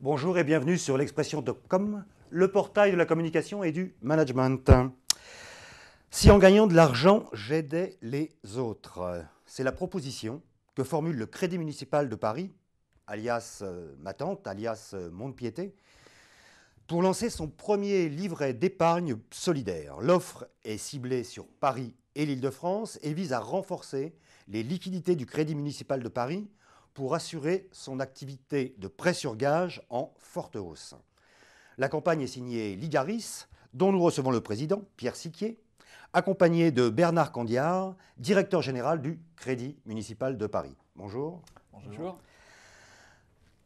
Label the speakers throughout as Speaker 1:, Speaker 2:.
Speaker 1: Bonjour et bienvenue sur l'expression.com, le portail de la communication et du management. Si en gagnant de l'argent, j'aidais les autres, c'est la proposition que formule le Crédit municipal de Paris, alias ma tante, alias Mont-de-Piété, pour lancer son premier livret d'épargne solidaire. L'offre est ciblée sur Paris et l'Île-de-France et vise à renforcer les liquidités du Crédit municipal de Paris pour assurer son activité de prêt sur gage en forte hausse. La campagne est signée Ligaris, dont nous recevons le président, Pierre Siquier, accompagné de Bernard Candiard, directeur général du Crédit municipal de Paris. Bonjour.
Speaker 2: Bonjour.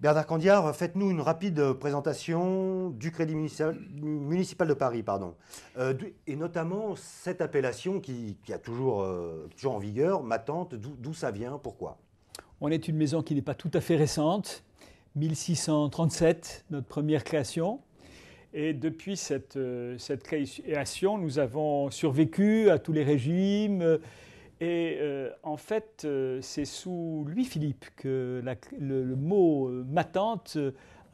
Speaker 1: Bernard Candiard, faites-nous une rapide présentation du Crédit municipal de Paris, et notamment cette appellation qui est toujours en vigueur, ma tante, d'où ça vient, pourquoi?
Speaker 2: On est une maison qui n'est pas tout à fait récente, 1637, notre première création. Et depuis cette création, nous avons survécu à tous les régimes. En fait, c'est sous Louis-Philippe que le mot ma tante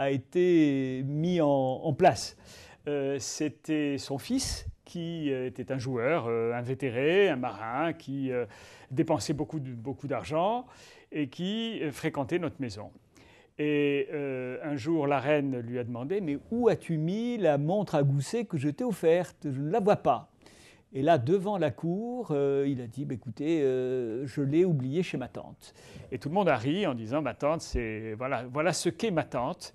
Speaker 2: a été mis en place. C'était son fils qui était un joueur invétéré, un marin qui dépensait beaucoup d'argent et qui fréquentait notre maison. Et un jour, la reine lui a demandé « Mais où as-tu mis la montre à gousset que je t'ai offerte? Je ne la vois pas. » Et là, devant la cour, il a dit écoutez, je l'ai oublié chez ma tante. Et tout le monde a ri en disant ma tante, voilà ce qu'est ma tante.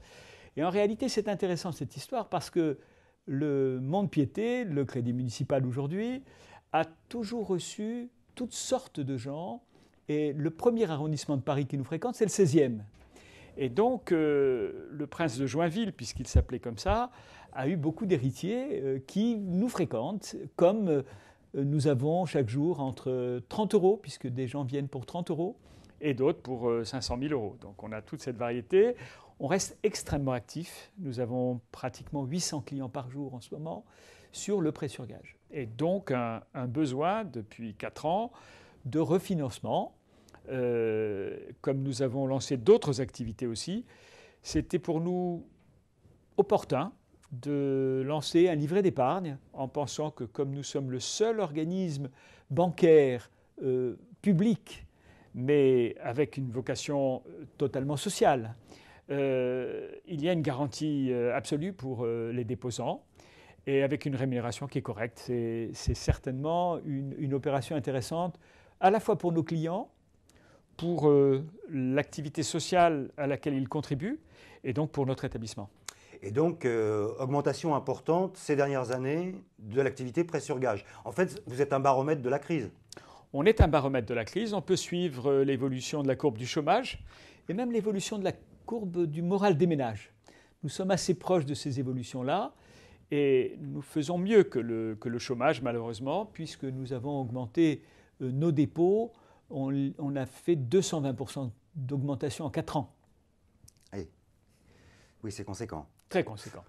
Speaker 2: Et en réalité, c'est intéressant cette histoire parce que le Mont-de-Piété, le Crédit municipal aujourd'hui, a toujours reçu toutes sortes de gens. Et le premier arrondissement de Paris qui nous fréquente, c'est le 16e. Et donc, le prince de Joinville, puisqu'il s'appelait comme ça, a eu beaucoup d'héritiers qui nous fréquentent, comme nous avons chaque jour entre 30 euros, puisque des gens viennent pour 30 euros, et d'autres pour 500 000 euros. Donc on a toute cette variété. On reste extrêmement actifs. Nous avons pratiquement 800 clients par jour en ce moment sur le prêt sur gage. Et donc un besoin depuis 4 ans de refinancement. Comme nous avons lancé d'autres activités aussi, c'était pour nous opportun de lancer un livret d'épargne en pensant que comme nous sommes le seul organisme bancaire public, mais avec une vocation totalement sociale, il y a une garantie absolue pour les déposants et avec une rémunération qui est correcte. C'est certainement une opération intéressante à la fois pour nos clients, pour l'activité sociale à laquelle ils contribuent et donc pour notre établissement.
Speaker 1: Et donc, augmentation importante ces dernières années de l'activité prêt sur gage. En fait, vous êtes un baromètre de la crise.
Speaker 2: On est un baromètre de la crise. On peut suivre l'évolution de la courbe du chômage et même l'évolution de la courbe du moral des ménages. Nous sommes assez proches de ces évolutions-là et nous faisons mieux que le chômage, malheureusement, puisque nous avons augmenté nos dépôts. On a fait 220% d'augmentation en 4 ans.
Speaker 1: Oui, c'est conséquent.
Speaker 2: Très conséquent.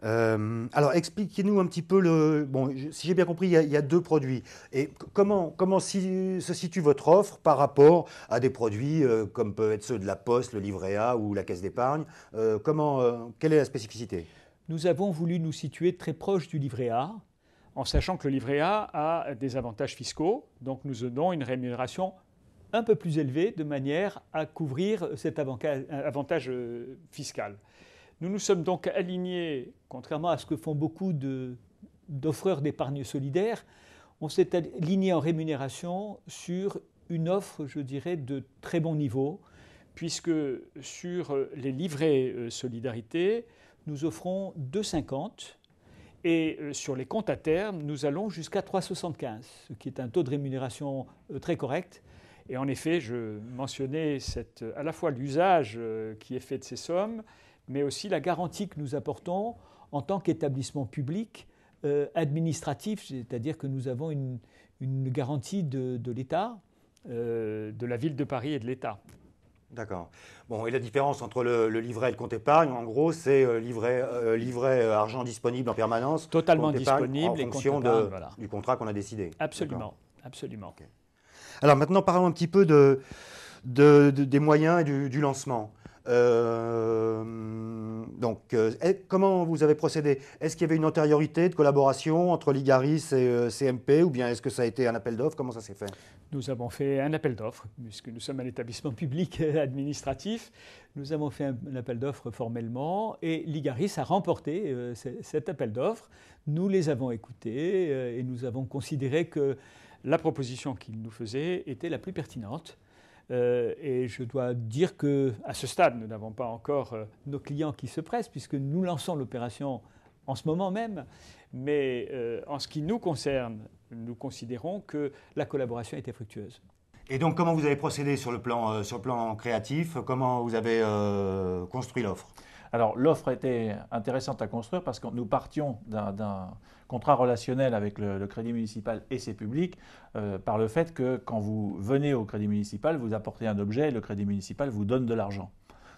Speaker 1: Alors, expliquez-nous un petit peu si j'ai bien compris, il y a 2 produits. Et comment se situe votre offre par rapport à des produits comme peuvent être ceux de la Poste, le livret A ou la Caisse d'épargne? Quelle est la spécificité?
Speaker 2: Nous avons voulu nous situer très proche du livret A, en sachant que le livret A a des avantages fiscaux. Donc, nous donnons une rémunération un peu plus élevée de manière à couvrir cet avantage fiscal. Nous nous sommes donc alignés, contrairement à ce que font beaucoup d'offreurs d'épargne solidaire, on s'est aligné en rémunération sur une offre, je dirais, de très bon niveau, puisque sur les livrets solidarité, nous offrons 2,50 et sur les comptes à terme, nous allons jusqu'à 3,75, ce qui est un taux de rémunération très correct. Et en effet, je mentionnais à la fois l'usage qui est fait de ces sommes, mais aussi la garantie que nous apportons en tant qu'établissement public administratif, c'est-à-dire que nous avons une garantie de l'État, de la ville de Paris et de l'État.
Speaker 1: D'accord. Bon, et la différence entre le livret et le compte épargne, en gros, c'est livret argent disponible en permanence.
Speaker 2: Totalement disponible.
Speaker 1: En fonction du contrat qu'on a décidé.
Speaker 2: Absolument. Absolument.
Speaker 1: Okay. Alors maintenant, parlons un petit peu des moyens et du lancement. donc, comment vous avez procédé? Est-ce qu'il y avait une antériorité de collaboration entre Ligaris et CMP, ou bien est-ce que ça a été un appel d'offres? Comment ça s'est fait?
Speaker 2: Nous avons fait un appel d'offres, puisque nous sommes un établissement public administratif. Nous avons fait un appel d'offres formellement et Ligaris a remporté cet appel d'offres. Nous les avons écoutés et nous avons considéré que la proposition qu'ils nous faisaient était la plus pertinente. Et je dois dire qu'à ce stade, nous n'avons pas encore nos clients qui se pressent, puisque nous lançons l'opération en ce moment même. Mais en ce qui nous concerne, nous considérons que la collaboration était fructueuse.
Speaker 1: Et donc, comment vous avez procédé sur le plan créatif? Comment vous avez construit l'offre?
Speaker 3: Alors, l'offre était intéressante à construire parce que nous partions d'un contrat relationnel avec le Crédit municipal et ses publics par le fait que quand vous venez au Crédit municipal, vous apportez un objet et le Crédit municipal vous donne de l'argent.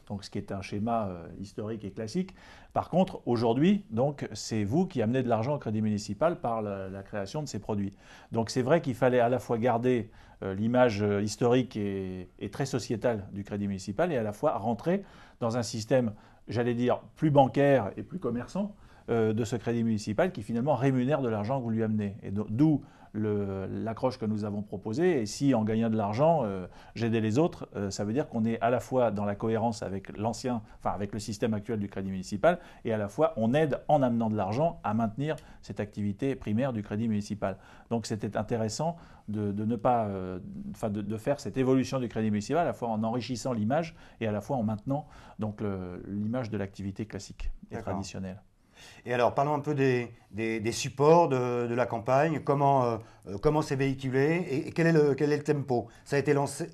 Speaker 3: Donc, ce qui est un schéma historique et classique. Par contre, aujourd'hui, donc, c'est vous qui amenez de l'argent au Crédit municipal par la création de ces produits. Donc, c'est vrai qu'il fallait à la fois garder l'image historique et très sociétale du Crédit municipal et à la fois rentrer dans un système, j'allais dire, plus bancaire et plus commerçant de ce Crédit municipal qui finalement rémunère de l'argent que vous lui amenez. Et d'où l'accroche que nous avons proposée. Et si en gagnant de l'argent, j'aidais les autres, ça veut dire qu'on est à la fois dans la cohérence avec avec le système actuel du Crédit municipal, et à la fois on aide en amenant de l'argent à maintenir cette activité primaire du Crédit municipal. Donc c'était intéressant de ne pas, de faire cette évolution du Crédit municipal à la fois en enrichissant l'image et à la fois en maintenant donc l'image de l'activité classique et traditionnelle.
Speaker 1: Et alors, parlons un peu des supports de la campagne. Comment c'est véhiculé et quel est le tempo? Ça a été lancé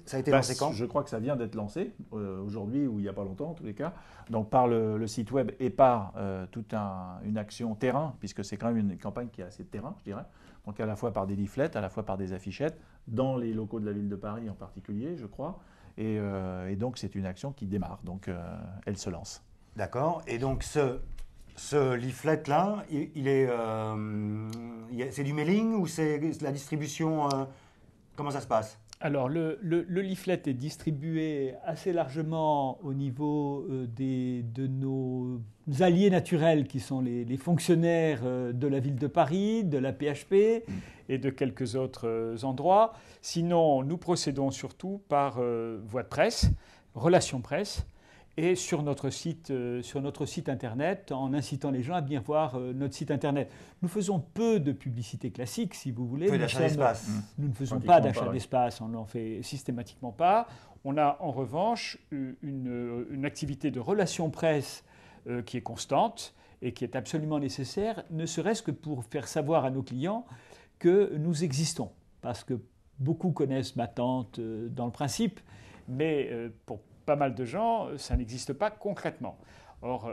Speaker 1: quand?
Speaker 3: Je crois que ça vient d'être lancé aujourd'hui ou il n'y a pas longtemps en tous les cas. Donc par le site web et par toute une action terrain, puisque c'est quand même une campagne qui a assez de terrain, je dirais. Donc à la fois par des leaflets, à la fois par des affichettes, dans les locaux de la ville de Paris en particulier, je crois. Et donc c'est une action qui démarre, donc elle se lance.
Speaker 1: D'accord. Et donc ce leaflet-là, c'est du mailing ou c'est la distribution? Comment ça se passe?
Speaker 2: Alors, le leaflet est distribué assez largement au niveau de nos alliés naturels qui sont les fonctionnaires de la ville de Paris, de la PHP et de quelques autres endroits. Sinon, nous procédons surtout par voie de presse, relations presse, et sur notre site internet, en incitant les gens à bien voir notre site internet. Nous faisons peu de publicité classique, si vous voulez.
Speaker 1: Peu d'achat d'espace.
Speaker 2: Nous ne faisons pas d'achat d'espace, on n'en fait systématiquement pas. On a en revanche une activité de relations presse qui est constante et qui est absolument nécessaire, ne serait-ce que pour faire savoir à nos clients que nous existons. Parce que beaucoup connaissent ma tante dans le principe, mais pour pas mal de gens, ça n'existe pas concrètement. Or,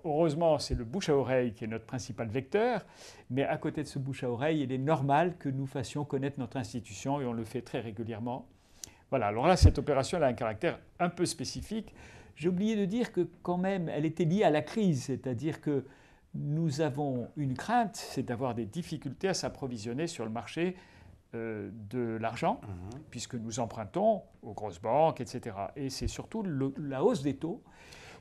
Speaker 2: heureusement, c'est le bouche à oreille qui est notre principal vecteur, mais à côté de ce bouche à oreille, il est normal que nous fassions connaître notre institution et on le fait très régulièrement. Voilà, alors là, cette opération elle a un caractère un peu spécifique. J'ai oublié de dire que quand même, elle était liée à la crise, c'est-à-dire que nous avons une crainte, c'est d'avoir des difficultés à s'approvisionner sur le marché de l'argent, puisque nous empruntons aux grosses banques, etc. Et c'est surtout la hausse des taux.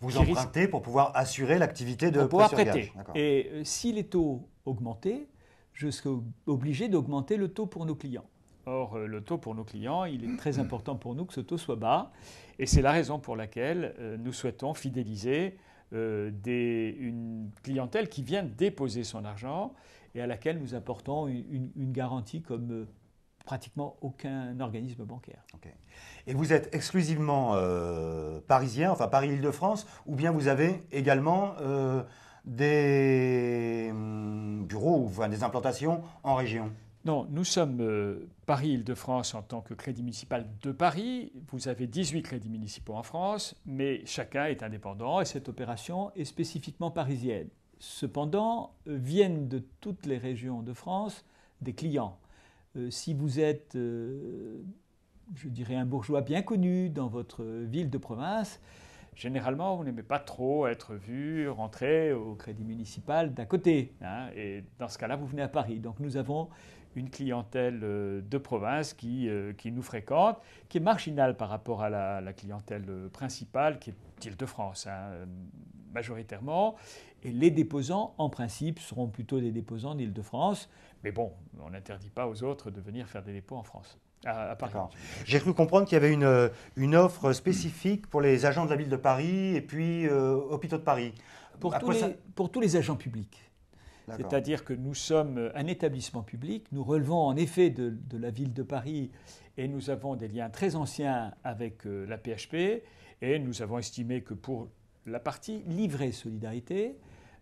Speaker 1: Vous empruntez pour pouvoir assurer l'activité de
Speaker 2: pouvoir prêter. Et si les taux augmentaient, je serais obligé d'augmenter le taux pour nos clients. Or, le taux pour nos clients, il est très important pour nous que ce taux soit bas. Et c'est la raison pour laquelle nous souhaitons fidéliser une clientèle qui vient déposer son argent et à laquelle nous apportons une garantie comme pratiquement aucun organisme bancaire.
Speaker 1: Okay. Et vous êtes exclusivement parisien, enfin Paris-Île-de-France, ou bien vous avez également des bureaux, enfin des implantations en région?
Speaker 2: Non, nous sommes Paris-Île-de-France en tant que Crédit municipal de Paris. Vous avez 18 crédits municipaux en France, mais chacun est indépendant et cette opération est spécifiquement parisienne. Cependant, viennent de toutes les régions de France des clients. Si vous êtes, je dirais, un bourgeois bien connu dans votre ville de province, généralement, vous n'aimez pas trop être vu rentrer au crédit municipal d'à côté. Et dans ce cas-là, vous venez à Paris. Donc nous avons une clientèle de province qui nous fréquente, qui est marginale par rapport à la clientèle principale, qui est d'Île-de-France, majoritairement. Et les déposants, en principe, seront plutôt des déposants d'Île-de-France. Mais bon, on n'interdit pas aux autres de venir faire des dépôts en France. À Paris.
Speaker 1: J'ai cru comprendre qu'il y avait une offre spécifique pour les agents de la ville de Paris et puis hôpitaux de Paris.
Speaker 2: Pour tous les agents publics. C'est-à-dire que nous sommes un établissement public, nous relevons en effet de la ville de Paris et nous avons des liens très anciens avec la PHP et nous avons estimé que pour la partie livrée solidarité,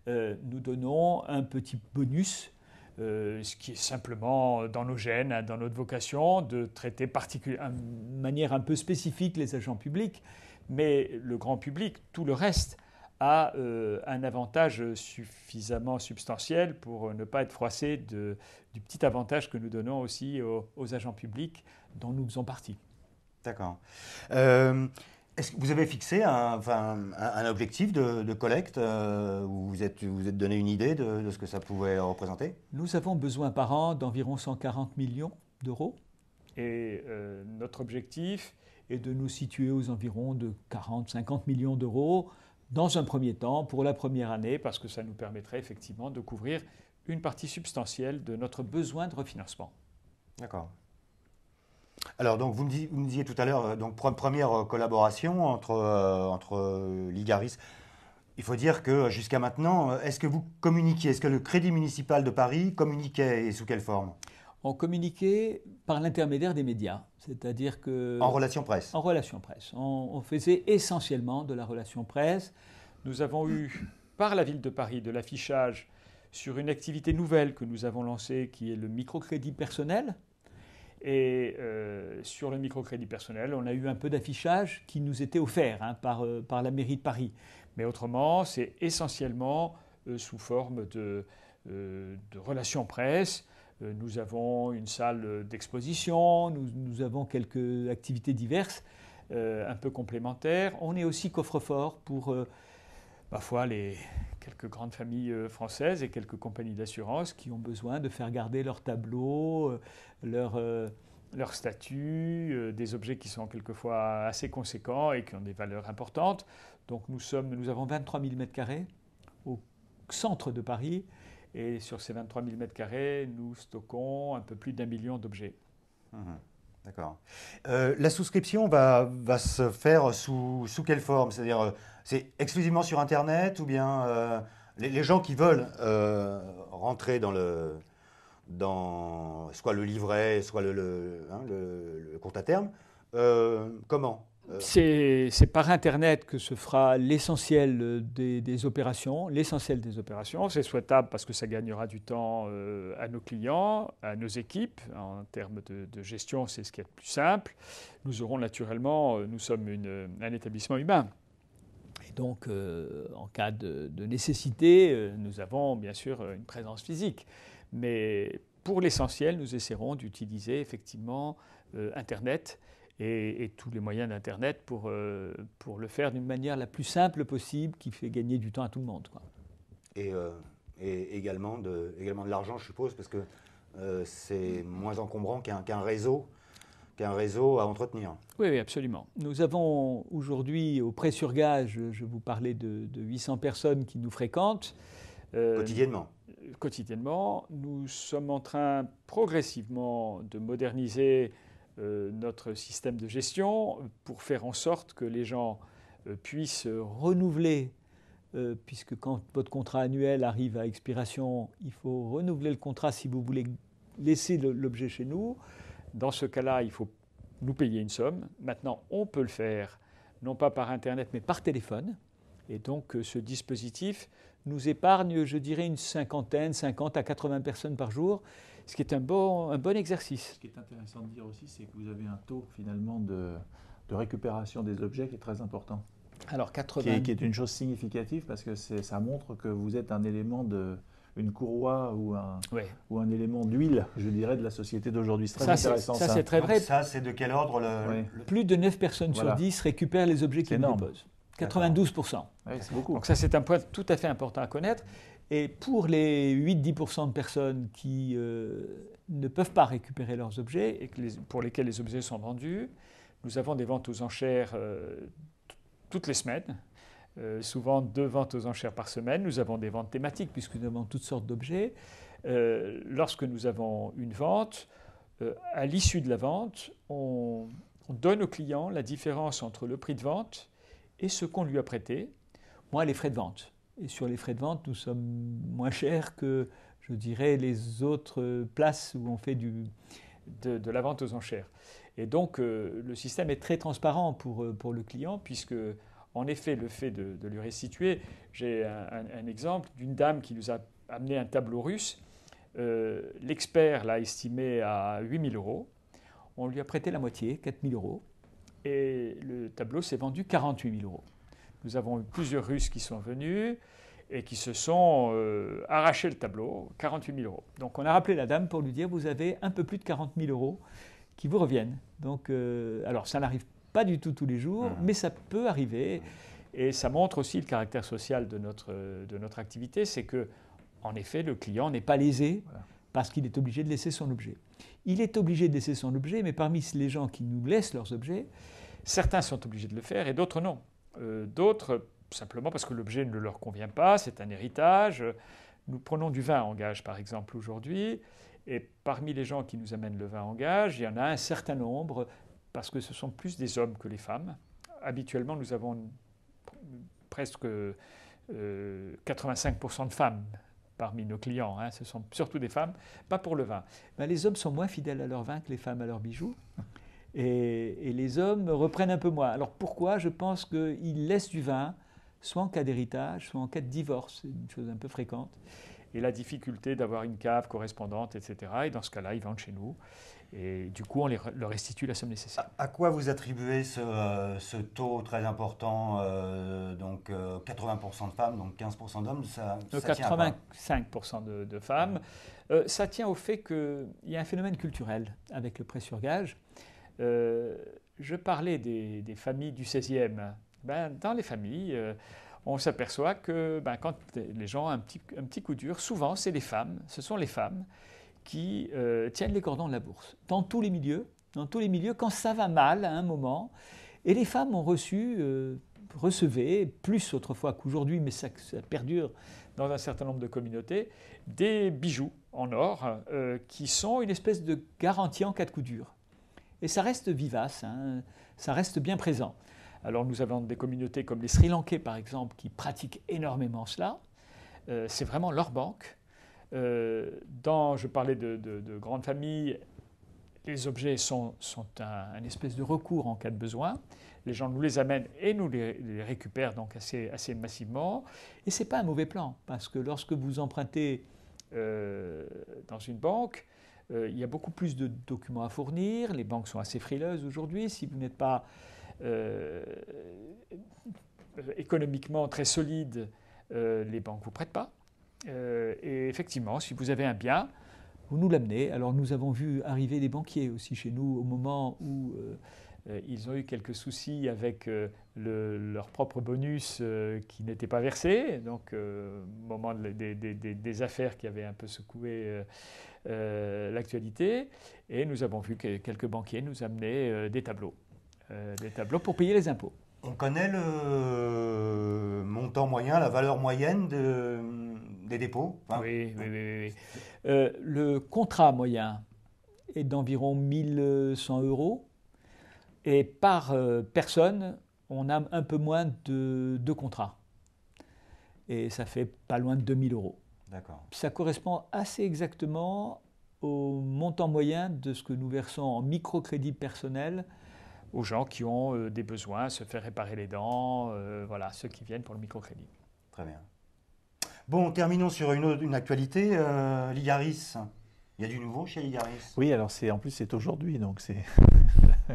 Speaker 2: nous donnons un petit bonus, ce qui est simplement dans nos gènes, dans notre vocation, de traiter de manière un peu spécifique les agents publics, mais le grand public, tout le reste, a un avantage suffisamment substantiel pour ne pas être froissé du petit avantage que nous donnons aussi aux agents publics dont nous faisons partie.
Speaker 1: D'accord. Est-ce que vous avez fixé un objectif de collecte où vous êtes donné une idée de ce que ça pouvait représenter?
Speaker 2: Nous avons besoin par an d'environ 140 millions d'euros et notre objectif est de nous situer aux environs de 40-50 millions d'euros dans un premier temps, pour la première année, parce que ça nous permettrait effectivement de couvrir une partie substantielle de notre besoin de refinancement.
Speaker 1: D'accord. Alors, donc, vous me disiez tout à l'heure, donc, première collaboration entre l'IGARIS. Il faut dire que jusqu'à maintenant, est-ce que vous communiquiez, est-ce que le Crédit municipal de Paris communiquait et sous quelle forme?
Speaker 2: On communiquait par l'intermédiaire des médias, c'est-à-dire que...
Speaker 1: En relation presse.
Speaker 2: En relation presse. On faisait essentiellement de la relation presse. Nous avons eu, par la ville de Paris, de l'affichage sur une activité nouvelle que nous avons lancée, qui est le microcrédit personnel. Et sur le microcrédit personnel, on a eu un peu d'affichage qui nous était offert par la mairie de Paris. Mais autrement, c'est essentiellement sous forme de relations presse. Nous avons une salle d'exposition, nous avons quelques activités diverses, un peu complémentaires. On est aussi coffre-fort pour parfois les quelques grandes familles françaises et quelques compagnies d'assurance qui ont besoin de faire garder leurs tableaux, leurs statuts, des objets qui sont quelquefois assez conséquents et qui ont des valeurs importantes. Donc nous avons 23 000 m² au centre de Paris. Et sur ces 23 000 m², nous stockons un peu plus d'1 million d'objets.
Speaker 1: D'accord. La souscription va se faire sous quelle forme? C'est-à-dire, c'est exclusivement sur Internet ou bien les gens qui veulent rentrer dans soit le livret, soit le compte à terme, comment?
Speaker 2: C'est par Internet que se fera l'essentiel des opérations. L'essentiel des opérations, c'est souhaitable parce que ça gagnera du temps à nos clients, à nos équipes. En termes de gestion, c'est ce qui est le plus simple. Nous aurons naturellement, nous sommes un établissement humain. Et donc, en cas de nécessité, nous avons bien sûr une présence physique. Mais pour l'essentiel, nous essaierons d'utiliser effectivement Internet et tous les moyens d'Internet pour le faire d'une manière la plus simple possible qui fait gagner du temps à tout le monde, quoi.
Speaker 1: Et également de l'argent, je suppose, parce que c'est moins encombrant qu'un réseau à entretenir.
Speaker 2: Oui, absolument. Nous avons aujourd'hui au Pré-sur-Gage, je vous parlais de 800 personnes qui nous fréquentent. Quotidiennement. Nous sommes en train progressivement de moderniser notre système de gestion pour faire en sorte que les gens puissent renouveler, puisque quand votre contrat annuel arrive à expiration, il faut renouveler le contrat si vous voulez laisser l'objet chez nous. Dans ce cas-là, il faut nous payer une somme. Maintenant, on peut le faire, non pas par Internet, mais par téléphone. Et donc, ce dispositif nous épargne, je dirais, une 50 à 80 personnes par jour, ce qui est un bon exercice.
Speaker 3: Ce qui est intéressant de dire aussi, c'est que vous avez un taux finalement de récupération des objets qui est très important.
Speaker 2: Alors 80...
Speaker 3: qui est une chose significative parce que ça montre que vous êtes un élément une courroie ou un élément d'huile, je dirais, de la société d'aujourd'hui. C'est très intéressant.
Speaker 2: Ça, c'est très vrai.
Speaker 1: Ça, c'est de quel ordre
Speaker 2: Plus de 9 personnes sur 10 récupèrent les objets qu'ils déposent. 92%.
Speaker 3: Oui, c'est beaucoup.
Speaker 2: Donc ça, c'est un point tout à fait important à connaître. Et pour les 8-10% de personnes qui ne peuvent pas récupérer leurs objets et pour lesquels les objets sont vendus, nous avons des ventes aux enchères toutes les semaines, souvent 2 ventes aux enchères par semaine. Nous avons des ventes thématiques puisque nous avons toutes sortes d'objets. Lorsque nous avons une vente, à l'issue de la vente, on donne au client la différence entre le prix de vente et ce qu'on lui a prêté, moins les frais de vente. Et sur les frais de vente, nous sommes moins chers que, je dirais, les autres places où on fait de la vente aux enchères. Et donc, le système est très transparent pour le client, puisque, en effet, le fait de lui restituer, j'ai un exemple d'une dame qui nous a amené un tableau russe. L'expert l'a estimé à 8 000 €. On lui a prêté la moitié, 4 000 €. Et le tableau s'est vendu 48 000 €. Nous avons eu plusieurs Russes qui sont venus et qui se sont arrachés le tableau, 48 000 €. Donc on a rappelé la dame pour lui dire vous avez un peu plus de 40 000 € qui vous reviennent. Donc, alors ça n'arrive pas du tout tous les jours, mais ça peut arriver. Et ça montre aussi le caractère social de notre activité, c'est que, en effet, le client n'est pas lésé parce qu'il est obligé de laisser son objet. Il est obligé de laisser son objet, mais parmi les gens qui nous laissent leurs objets, certains sont obligés de le faire et d'autres non. D'autres, simplement parce que l'objet ne leur convient pas, c'est un héritage. Nous prenons du vin en gage, par exemple, aujourd'hui, et parmi les gens qui nous amènent le vin en gage, il y en a un certain nombre, parce que ce sont plus des hommes que les femmes. Habituellement, nous avons presque 85% de femmes parmi nos clients. Ce sont surtout des femmes, pas pour le vin. Les hommes sont moins fidèles à leur vin que les femmes à leurs bijoux. Et les hommes reprennent un peu moins. Alors pourquoi ? Je pense qu'ils laissent du vin, soit en cas d'héritage, soit en cas de divorce. C'est une chose un peu fréquente. Et la difficulté d'avoir une cave correspondante, etc. Et dans ce cas-là, ils vendent chez nous. Et du coup, on leur restitue la somme nécessaire.
Speaker 1: À quoi vous attribuez ce taux très important, donc 80% de femmes, donc 15% d'hommes, ça
Speaker 2: 85% de femmes. Ça tient au fait qu'il y a un phénomène culturel avec le prêt sur gage. Je parlais des familles du 16e. Dans les familles, on s'aperçoit que quand les gens ont un petit coup dur, souvent c'est les femmes, ce sont les femmes qui tiennent les cordons de la bourse. Dans tous les milieux, quand ça va mal à un moment, et les femmes ont recevaient, plus autrefois qu'aujourd'hui, mais ça perdure dans un certain nombre de communautés, des bijoux en or qui sont une espèce de garantie en cas de coup dur. Et ça reste vivace, ça reste bien présent. Alors nous avons des communautés comme les Sri Lankais par exemple qui pratiquent énormément cela. C'est vraiment leur banque. Je parlais de grandes familles, les objets sont un espèce de recours en cas de besoin. Les gens nous les amènent et nous les récupèrent donc assez massivement. Et ce n'est pas un mauvais plan parce que lorsque vous empruntez dans une banque, il y a beaucoup plus de documents à fournir. Les banques sont assez frileuses aujourd'hui. Si vous n'êtes pas économiquement très solide, les banques ne vous prêtent pas. Et effectivement, si vous avez un bien, vous nous l'amenez. Alors nous avons vu arriver des banquiers aussi chez nous au moment où ils ont eu quelques soucis avec leur propre bonus qui n'était pas versé. Donc au moment des affaires qui avaient un peu secoué l'actualité. Et nous avons vu que quelques banquiers nous amenaient des tableaux pour payer les impôts.
Speaker 1: On connaît le montant moyen, la valeur moyenne des dépôts ?
Speaker 2: Oui. Le contrat moyen est d'environ 1 100 €. Et par personne, on a un peu moins de 2 contrats. Et ça fait pas loin de 2 000 €.
Speaker 1: D'accord.
Speaker 2: Ça correspond assez exactement au montant moyen de ce que nous versons en microcrédit personnel aux gens qui ont des besoins, se faire réparer les dents, ceux qui viennent pour le microcrédit.
Speaker 1: Très bien. Bon, terminons sur une actualité, Ligaris. Il y a du nouveau chez Ligaris ?
Speaker 3: Oui, alors en plus c'est aujourd'hui, donc les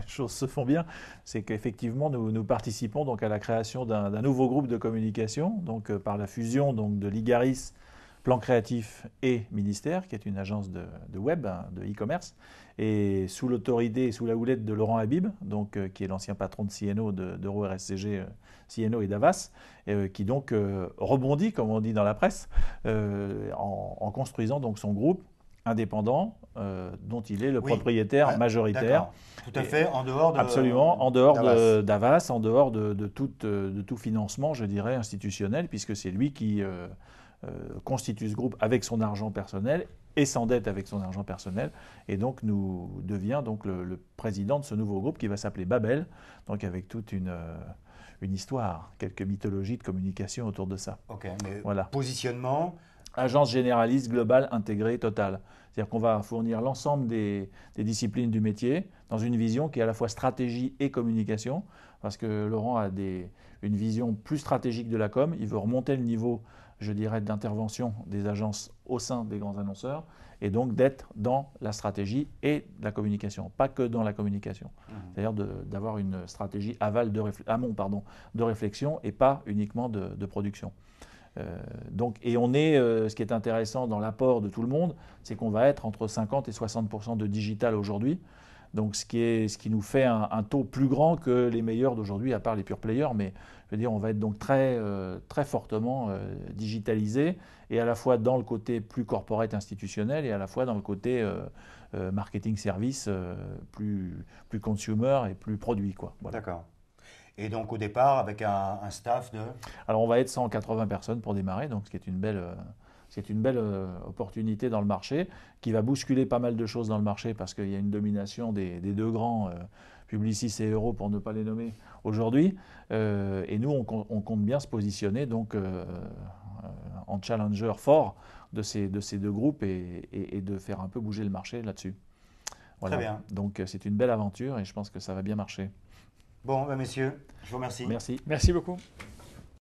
Speaker 3: choses se font bien. C'est qu'effectivement nous participons donc à la création d'un nouveau groupe de communication, donc par la fusion donc de Ligaris Plan Créatif et Ministère, qui est une agence de web, de e-commerce, et sous l'autorité et sous la houlette de Laurent Habib, donc, qui est l'ancien patron de CNO, d'Euro RSCG, CNO et d'Avas, qui donc rebondit, comme on dit dans la presse, en construisant donc son groupe indépendant, dont il est le propriétaire majoritaire.
Speaker 1: Tout à fait, en dehors de...
Speaker 3: Absolument, en dehors d'Avas, en dehors de tout financement, je dirais, institutionnel, puisque c'est lui qui constitue ce groupe avec son argent personnel et s'endette avec son argent personnel, et donc devient donc le président de ce nouveau groupe qui va s'appeler Babel, donc avec toute une histoire, quelques mythologies de communication autour de ça.
Speaker 1: Ok, mais
Speaker 3: voilà.
Speaker 1: Positionnement...
Speaker 3: Agence généraliste, globale, intégrée, totale. C'est-à-dire qu'on va fournir l'ensemble des disciplines du métier dans une vision qui est à la fois stratégie et communication, parce que Laurent a une vision plus stratégique de la com. Il veut remonter le niveau, je dirais, d'intervention des agences au sein des grands annonceurs, et donc d'être dans la stratégie et la communication, pas que dans la communication. C'est-à-dire d'avoir une stratégie amont de réflexion et pas uniquement de production. Et on est, ce qui est intéressant dans l'apport de tout le monde, c'est qu'on va être entre 50 et 60% de digital aujourd'hui. Donc ce qui nous fait un taux plus grand que les meilleurs d'aujourd'hui, à part les pure players. Mais je veux dire, on va être donc très fortement digitalisé, et à la fois dans le côté plus corporate institutionnel et à la fois dans le côté marketing service plus consumer et plus produit, quoi. Voilà.
Speaker 1: D'accord. Et donc au départ, avec un staff de...
Speaker 3: Alors on va être 180 personnes pour démarrer, donc ce qui est une belle opportunité dans le marché, qui va bousculer pas mal de choses dans le marché, parce qu'il y a une domination des deux grands, Publicis et Euro pour ne pas les nommer aujourd'hui. Et nous, on compte bien se positionner donc, en challenger fort de ces deux groupes, et de faire un peu bouger le marché là-dessus. Voilà.
Speaker 1: Très bien.
Speaker 3: Donc c'est une belle aventure, et je pense que ça va bien marcher.
Speaker 1: Bon, messieurs, je vous remercie.
Speaker 3: Merci.
Speaker 2: Merci beaucoup.